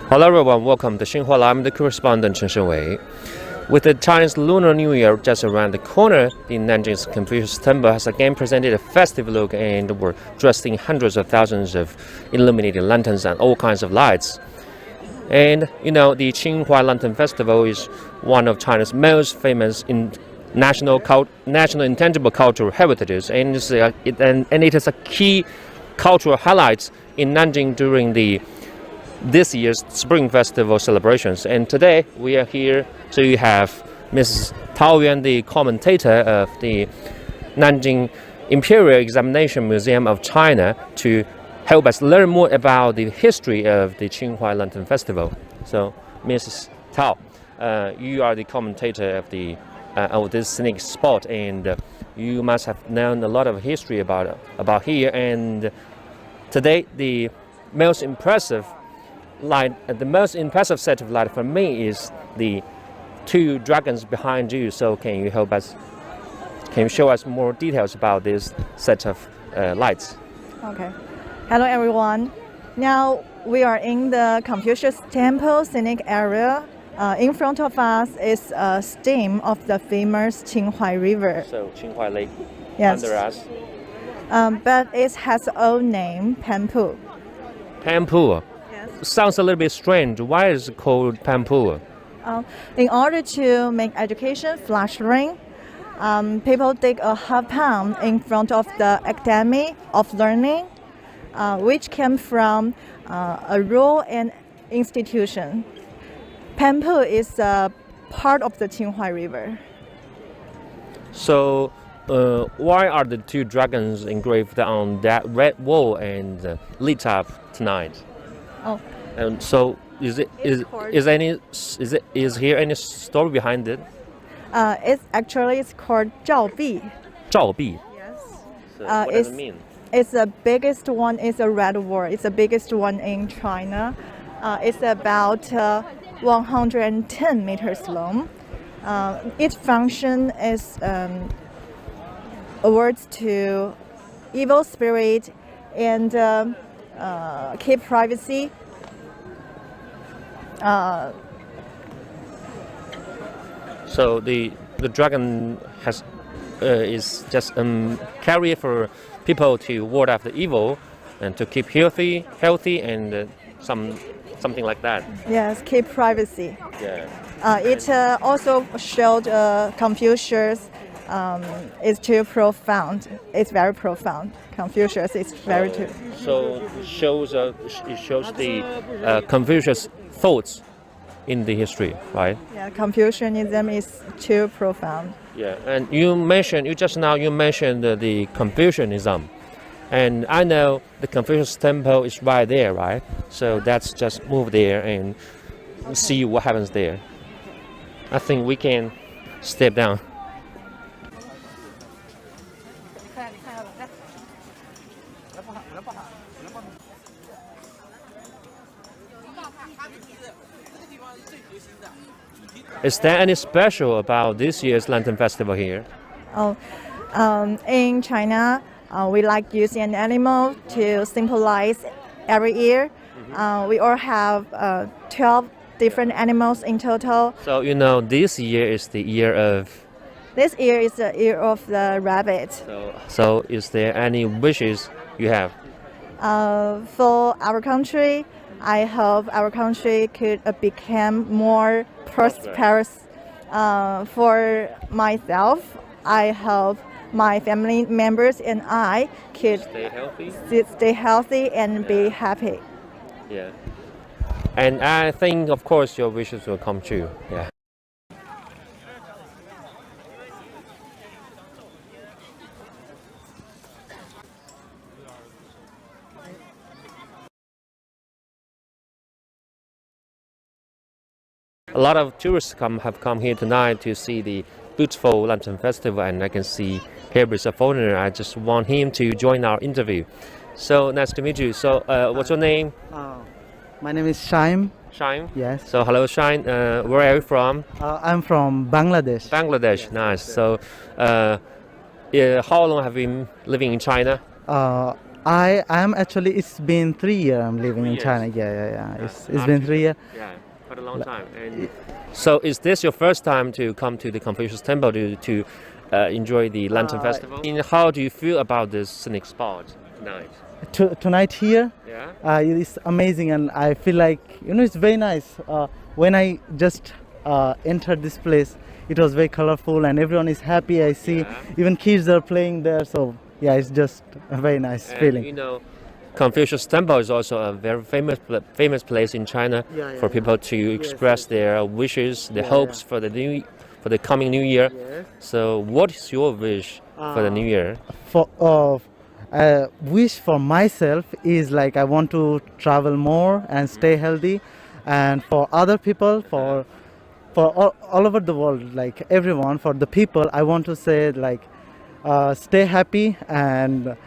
Hello everyone, welcome to Xinhua. I'm the correspondent Chen Shengwei. With the Chinese Lunar New Year just around the corner, the Nanjing's Confucius temple has again presented a festive look and were dressed in hundreds of thousands of illuminated lanterns and all kinds of lights. And you know, the Qinhuai Lantern Festival is one of China's most famous national intangible cultural heritages, and it is a key cultural highlight in Nanjing during this year's Spring Festival celebrations. And today we are here to have Mrs. Tao Yuan, the commentator of the Nanjing Imperial Examination Museum of China, to help us learn more about the history of the Qinhuai Lantern Festival. So, Mrs. Tao, you are the commentator of this scenic spot, and you must have known a lot of history about here. And today, the most impressive set of light for me is the two dragons behind you. So can you show us more details about this set of lights? Okay. Hello everyone. Now we are in the Confucius Temple scenic area. In front of us is a stem of the famous Qinhuai River. So Qinhuai Lake. Yes. Under us. But it has its own name, Pampu. Pampu. Yes. Sounds a little bit strange. Why is it called Pampu? In order to make education flourishing, people dig a half pound in front of the Academy of Learning, which came from a rural and institution. Pampu is a part of the Qinhuai River. So, why are the two dragons engraved on that red wall and lit up tonight? Oh. And so, is here any story behind it? It's called 照壁. 照壁. Yes. So what does it mean? It's the biggest one. It's a red wall. It's the biggest one in China. It's about 110 meters long. Its function is words to evil spirit and keep privacy. So the dragon is just carrier for people to ward off the evil and to keep healthy and something like that. Yes, keep privacy. Yeah. It also showed Confucius is too profound. It's very profound. Confucius is very too. So it shows the Confucius thoughts in the history, right? Yeah, Confucianism is too profound. Yeah, and you mentioned the Confucianism, and I know the Confucius temple is right there, right? So let's just move there and see what happens there. I think we can step down. Is there any special about this year's Lantern Festival here? In China, we like using an animal to symbolize every year. We all have 12 different animals in total. So you know, this year is the year of. This year is the year of the rabbit. So is there any wishes you have? For our country, I hope our country could become more prosperous. For myself, I hope my family members and I could stay healthy and be happy. Yeah. And I think, of course, your wishes will come true. Yeah. A lot of tourists have come here tonight to see the beautiful Lantern Festival, and I can see here is a foreigner. I just want him to join our interview. So nice to meet you. So what's your name? My name is Shaim. Shine. Yes. So hello, Shine. Where are you from? I'm from Bangladesh. Bangladesh. Nice. So yeah, how long have you been living in China? I am actually. It's been 3 years. I'm living 3 in years. China. Yeah. It's been 3 years. Yeah, quite a long time. And so is this your first time to come to the Confucius Temple to enjoy the Lantern Festival? And how do you feel about this scenic spot tonight? Tonight here, Yeah. it's amazing, and I feel like it's very nice. When I just entered this place, it was very colorful, and everyone is happy. I see Yeah. even kids are playing there. So yeah, it's just a very nice And, feeling. Confucius Temple is also a very famous place in China for people to express their wishes, their hopes for the coming new year. Yes. So, what is your wish for the new year? For wish for myself is like I want to travel more and stay healthy, and for other people, for all over the world, like everyone, for the people, I want to say like stay happy and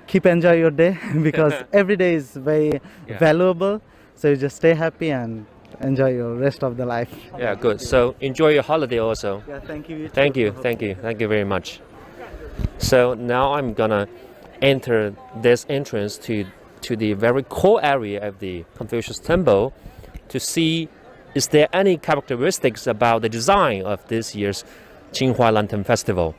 keep enjoy your day because every day is very valuable. So you just stay happy and enjoy your rest of the life. Yeah, good. So enjoy your holiday also. Yeah, thank you. Thank you very much. So now I'm gonna enter this entrance to the very core area of the Confucius Temple to see is there any characteristics about the design of this year's Qinhuai Lantern Festival.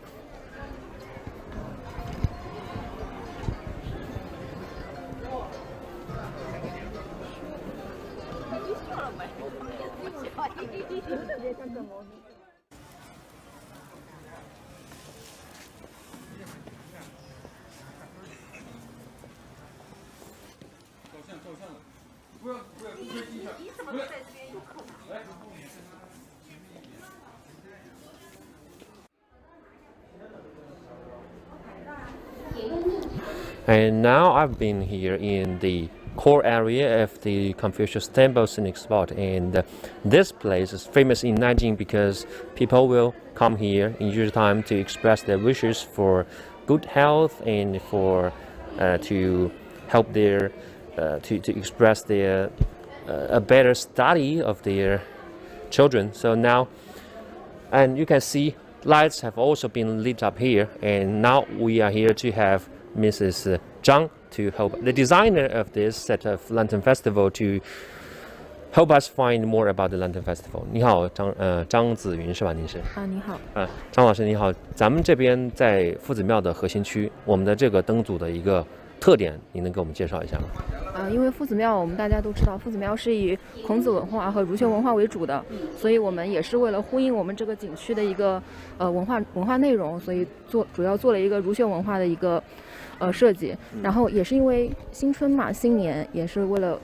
And now I've been here in the core area of the Confucius Temple scenic spot, and this place is famous in Nanjing because people will come here in usual time to express their wishes for good health and for to help their to express their a better study of their children. So now, and you can see lights have also been lit up here, and now we are here to have Mrs. Zhang to help the designer of this set of Lantern Festival to help us find more about the Lantern Festival. 你好，张子云是吧？您是？你好。张老师你好，咱们这边在夫子庙的核心区，我们的这个灯组的一个特点，您能给我们介绍一下吗？因为夫子庙我们大家都知道，夫子庙是以孔子文化和儒学文化为主的，所以我们也是为了呼应我们这个景区的一个文化内容，所以主要做了一个儒学文化的一个设计。然后也是因为新春嘛，新年也是为了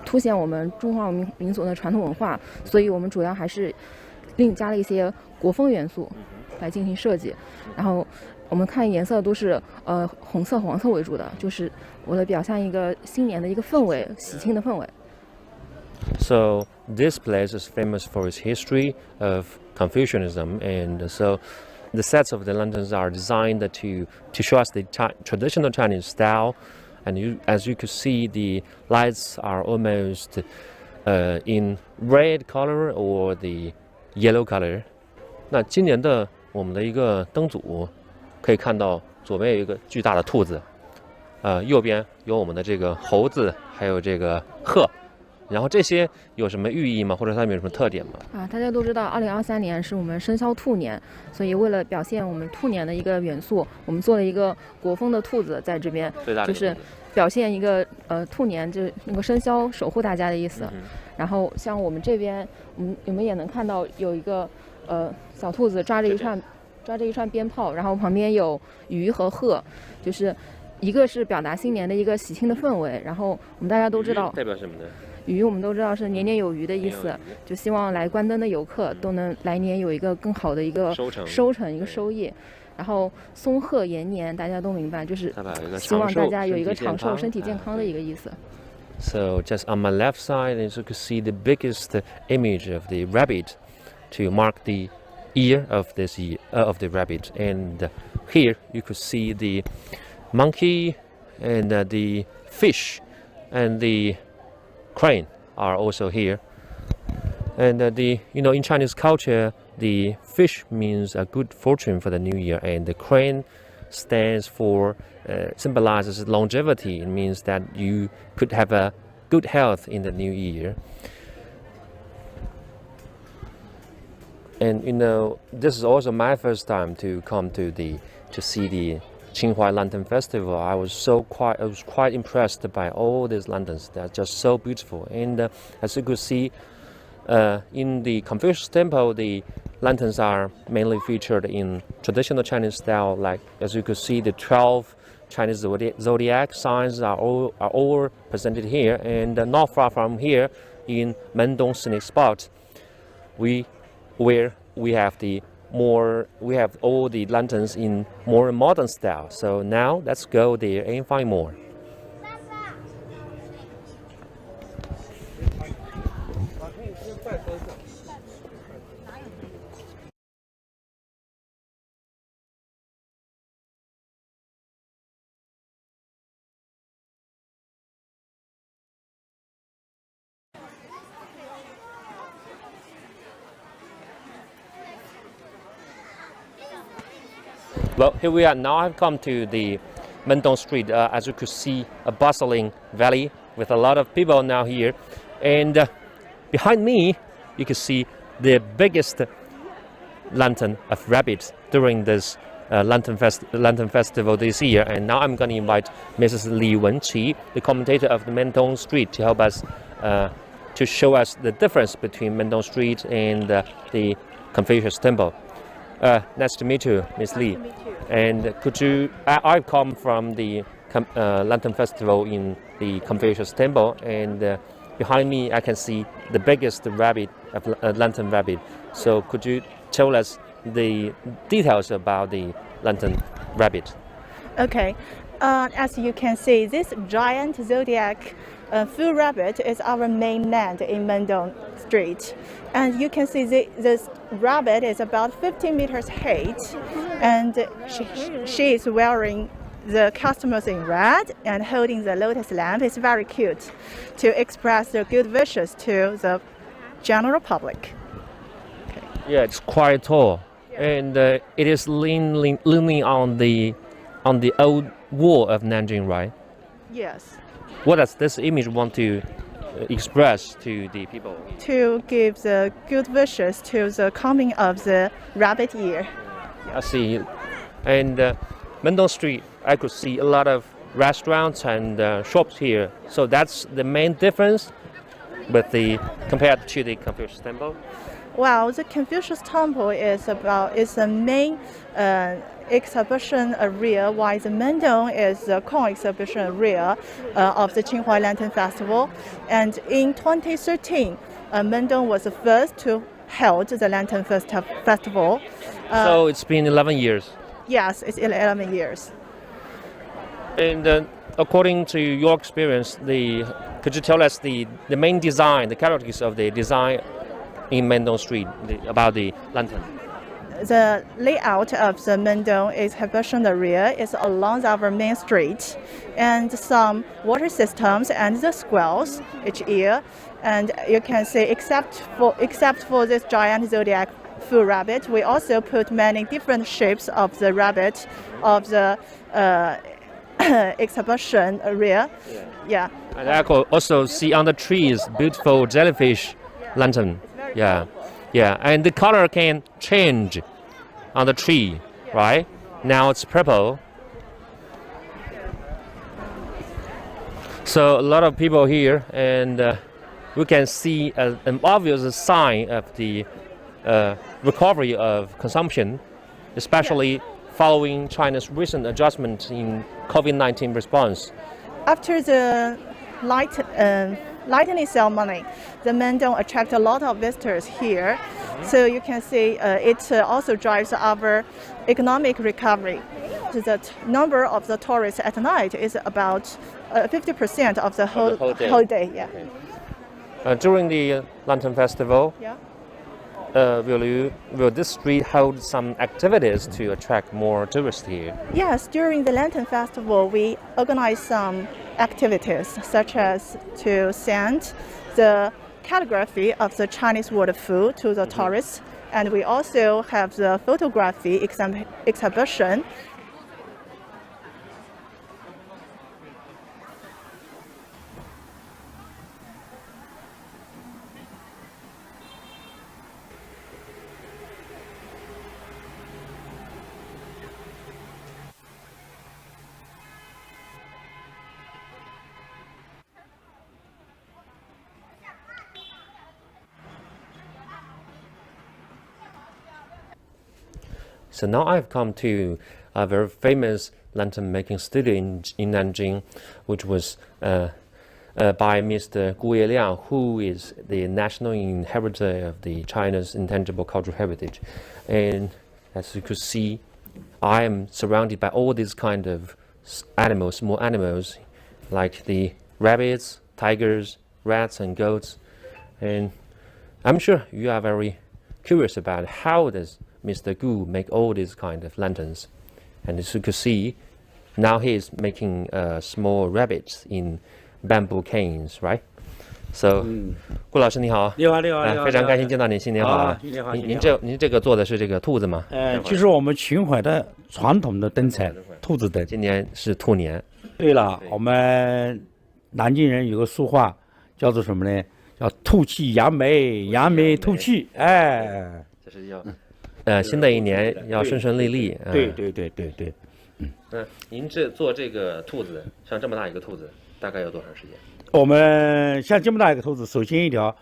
凸显我们中华民族的传统文化，所以我们主要还是另加了一些国风元素来进行设计。然后我们看颜色都是红色、黄色为主的，就是为了表现一个新年的一个氛围，喜庆的氛围。So this place is famous for its history of Confucianism, and so the sets of the lanterns are designed to show us the traditional Chinese style. And as you could see, the lights are almost in red color or the yellow color. 那今年的我们的一个灯组，可以看到左边有一个巨大的兔子，右边有我们的这个猴子，还有这个鹤。然后这些有什么寓意吗？或者它们有什么特点吗？大家都知道，2023年是我们生肖兔年，所以为了表现我们兔年的一个元素，我们做了一个国风的兔子在这边，就是表现一个兔年就那个生肖守护大家的意思。然后像我们这边，我们也能看到有一个小兔子抓着一串鞭炮，然后旁边有鱼和鹤，就是一个是表达新年的一个喜庆的氛围，然后我们大家都知道代表什么呢？鱼我们都知道是年年有余的意思，就希望来关灯的游客都能来年有一个更好的一个收成一个收益。然后松鹤延年大家都明白，就是希望大家有一个长寿身体健康的一个意思。So just on my left side, as you can see the biggest image of the rabbit to mark the ear of this year, of the rabbit. And here you could see the monkey and the fish and the crane are also here. And in Chinese culture, the fish means a good fortune for the new year, and the crane stands for symbolizes longevity. It means that you could have a good health in the new year. And this is also my first time to come to see the Qinhuai Lantern Festival. I was quite impressed by all these lanterns. They're just so beautiful. And as you could see, in the Confucius temple, the lanterns are mainly featured in traditional Chinese style. Like as you could see, the 12 Chinese zodiac signs are all presented here. And not far from here, in Menzondong scenic spot, we have all the lanterns in more modern style. So now let's go there and find more. Well, here we are now. I've come to the Menzondong Street. As you could see, a bustling valley with a lot of people now here. And behind me, you can see the biggest lantern of rabbits during this lantern festival this year. And now I'm going to invite Mrs. Li Wenqi, the commentator of the Menzondong Street, to help us to show us the difference between Menzondong Street and the Confucius Temple. Nice to meet you, Ms. Li. Nice to meet you. And I've come from the Lantern Festival in the Confucius Temple, and behind me I can see the biggest rabbit, lantern rabbit. So could you tell us the details about the lantern rabbit? Okay, as you can see, this giant zodiac full rabbit is our main land in Menzondong Street. And you can see this rabbit is about 15 meters height, and she is wearing the customers in red and holding the lotus lamp. It's very cute to express the good wishes to the general public. Okay. Yeah, it's quite tall, and it is leaning on the old wall of Nanjing, right? Yes. What does this image want to express to the people? To give the good wishes to the coming of the rabbit year. I see. And Menzondong Street, I could see a lot of restaurants and shops here. So that's the main difference compared to the Confucius Temple. Well, the Confucius Temple is the main exhibition area, while the Menzondong is the co-exhibition area of the Qinhuai Lantern Festival. And in 2013, Menzondong was the first to hold the Lantern Festival. So it's been 11 years. Yes, it's 11 years. And according to your experience, could you tell us the main design, the characteristics of the design in Menzondong Street about the lantern? The layout of the Menzondong exhibition area is along our main street, and some water systems and the squares each year. And you can see, except for this giant zodiac full rabbit, we also put many different shapes of the rabbit of the exhibition area. Yeah. And I could also see on the trees beautiful jellyfish lantern. Yeah. And the color can change on the tree, right? Now it's purple. So a lot of people here, and we can see an obvious sign of the recovery of consumption, especially following China's recent adjustment in COVID-19 response. After the lightning ceremony, the Menzondong attract a lot of visitors here. So you can see it also drives our economic recovery. The number of the tourists at night is about 50% of the whole day. Yeah. Okay. During the Lantern Festival, will this street hold some activities to attract more tourists here? Yes, during the Lantern Festival, we organize some activities such as to send the calligraphy of the Chinese word fu to the tourists, and we also have the photography exhibition. So now I've come to a very famous lantern making studio in Nanjing, which was by Mr. Gu Liang, who is the national inheritor of the China's intangible cultural heritage. And as you could see, I am surrounded by all these kind of animals, small animals, like the rabbits, tigers, rats, and goats. And I'm sure you are very curious about how does Mr. Gu make all these kind of lanterns. And as you could see, now he is making small rabbits in bamboo canes, right? So, 顾老师你好，你好，你好，你好，非常开心见到您，新年好啊！新年好，您这个做的是这个兔子吗？就是我们秦淮的传统的灯彩，兔子灯。今年是兔年。对了，我们南京人有个俗话，叫做什么呢？叫兔气扬眉，扬眉吐气。哎，这是要新的一年要顺顺利利。对。您做这个兔子，像这么大一个兔子，大概要多长时间？我们像这么大一个兔子，首先一条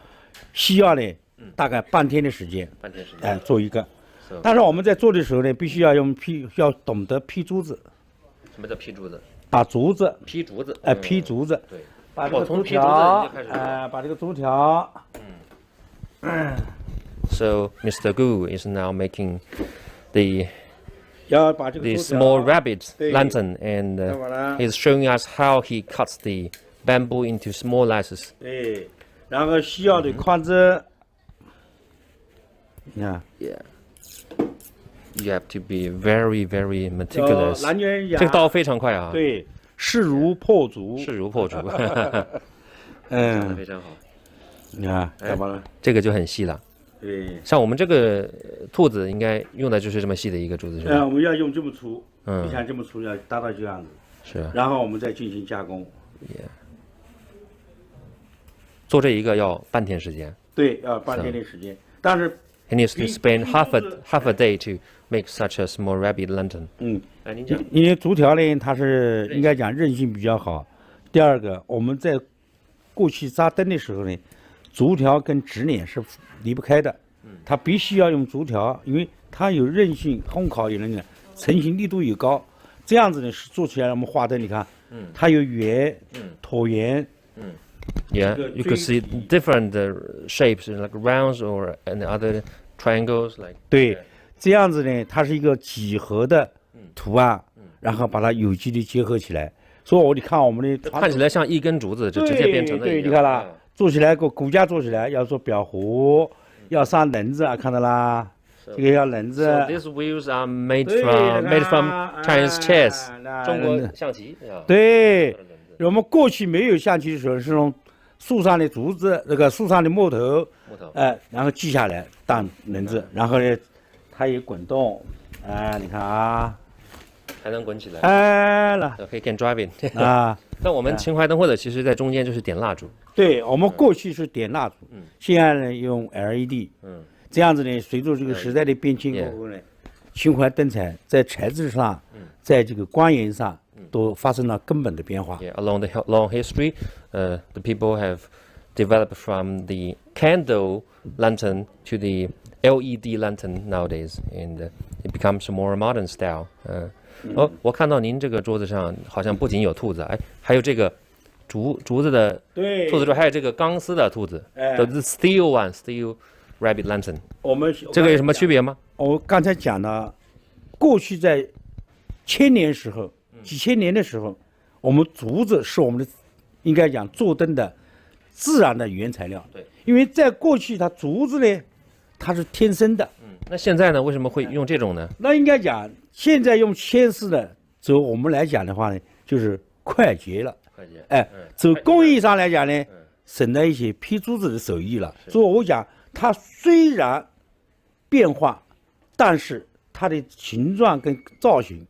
需要呢，大概半天的时间。半天时间。做一个。但是我们在做的时候呢，必须要要懂得劈竹子。什么叫劈竹子？把竹子。劈竹子。劈竹子。对。把这个竹条，把这个竹条。So Mr. Gu is now making the small rabbit lantern, and he's showing us how he cuts the bamboo into small slices. 对，然后需要的框子，你看。Yeah. You have to be very, very meticulous. 南京人讲，这个刀非常快啊。对，势如破竹。势如破竹。讲得非常好。你看，干嘛呢？这个就很细了。对，像我们这个兔子应该用的就是这么细的一个竹子，是吧？我们要用这么粗，你像这么粗要达到这样子，是。然后我们再进行加工。做这一个要半天时间。对，要半天的时间，但是 he needs to spend half a day to make such a small rabbit lantern. 您讲，因为竹条呢，它是应该讲韧性比较好。第二个，我们在过去扎灯的时候呢，竹条跟纸脸是离不开的，它必须要用竹条，因为它有韧性，烘烤也能讲，成型力度也高。这样子呢，是做起来我们画灯，你看，它有圆、椭圆。Yeah, you could see different shapes like rounds or and other triangles like. 对，这样子呢，它是一个几何的图案，然后把它有机的结合起来。所以你看我们的看起来像一根竹子，就直接变成了。对，你看啦，做起来骨架做起来要做裱糊，要上轮子啊，看到啦，这个要轮子。So these wheels are made from Chinese chess， 中国象棋。对。我们过去没有象棋的时候，是用树上的竹子，那个树上的木头，然后锯下来当轮子，然后呢，它也滚动，你看啊，还能滚起来，了，可以 can drive it 啊。像我们秦淮灯会的，其实在中间就是点蜡烛。对，我们过去是点蜡烛，现在呢用 LED，这样子呢，随着这个时代的变迁过后呢，秦淮灯彩在材质上，在这个光源上。都发生了根本的变化。Yeah, along the long history, the people have developed from the candle lantern to the LED lantern nowadays, and it becomes a more modern style. 我看到您这个桌子上好像不仅有兔子，还有这个竹子的兔子桌，还有这个钢丝的兔子，the steel rabbit lantern。这个有什么区别吗？我刚才讲了，过去在千年时候。几千年的时候，我们竹子是我们的，应该讲做灯的自然的原材料。对，因为在过去它竹子呢，它是天生的。那现在呢，为什么会用这种呢？那应该讲，现在用铅丝的，走我们来讲的话呢，就是快捷了。快捷。哎，走工艺上来讲呢，省了一些批珠子的手艺了。所以我讲，它虽然变化，但是它的形状跟造型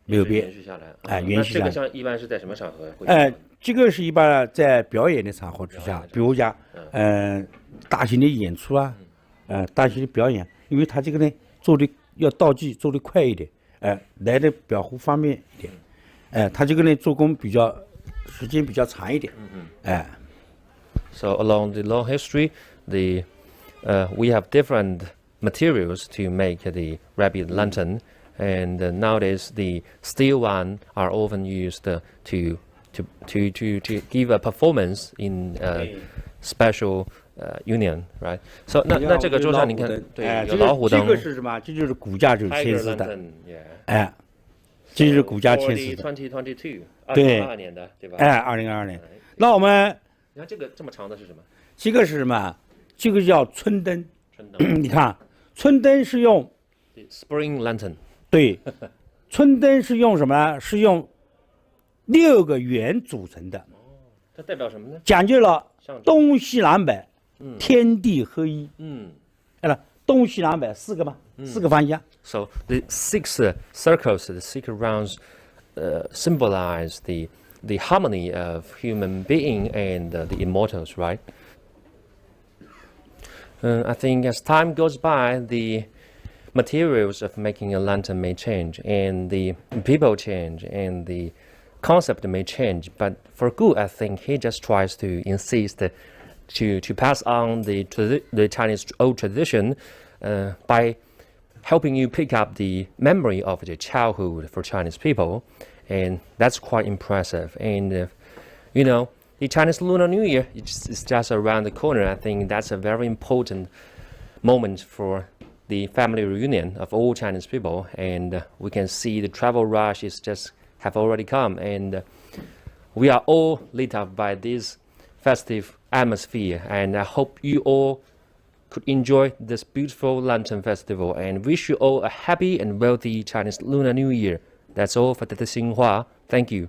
没有变延。续下来。哎，延续下来。那这个像一般是在什么场合会？哎，这个是一般在表演的场合之下，比如讲，大型的演出啊，大型的表演，因为它这个呢做的要道具做的快一点，来的表乎方便一点，它这个呢做工比较时间比较长一点，So along the long history, we have different materials to make the rabbit lantern, and nowadays the steel one are often used to give a performance in special union, right? So 那这个桌上你看，对，有老虎灯。这个是什么？这就是骨架就是铅丝的， yeah. 这就是骨架铅丝的。2022，对2022年的，对吧？2022年。那我们你看这个这么长的是什么？这个是什么？这个叫春灯。春灯。你看，春灯是用 Spring lantern。对，春灯是用什么？是用6个圆组成的。它代表什么呢？讲究了东西南北，天地合一。东西南北4个嘛，4个方向。So the 6 circles, the 6 rounds, symbolize the harmony of human being and the immortals, right? I think as time goes by, the materials of making a lantern may change, and the people change, and the concept may change. But for good, I think he just tries to insist to pass on the Chinese old tradition by helping you pick up the memory of the childhood for Chinese people, and that's quite impressive. And you know, the Chinese Lunar New Year is just around the corner. I think that's a very important moment for the family reunion of all Chinese people, and we can see the travel rush is just have already come, and we are all lit up by this festive atmosphere, and I hope you all could enjoy this beautiful Lantern Festival, and wish you all a happy and wealthy Chinese Lunar New Year. That's all for the Xinhua. Thank you.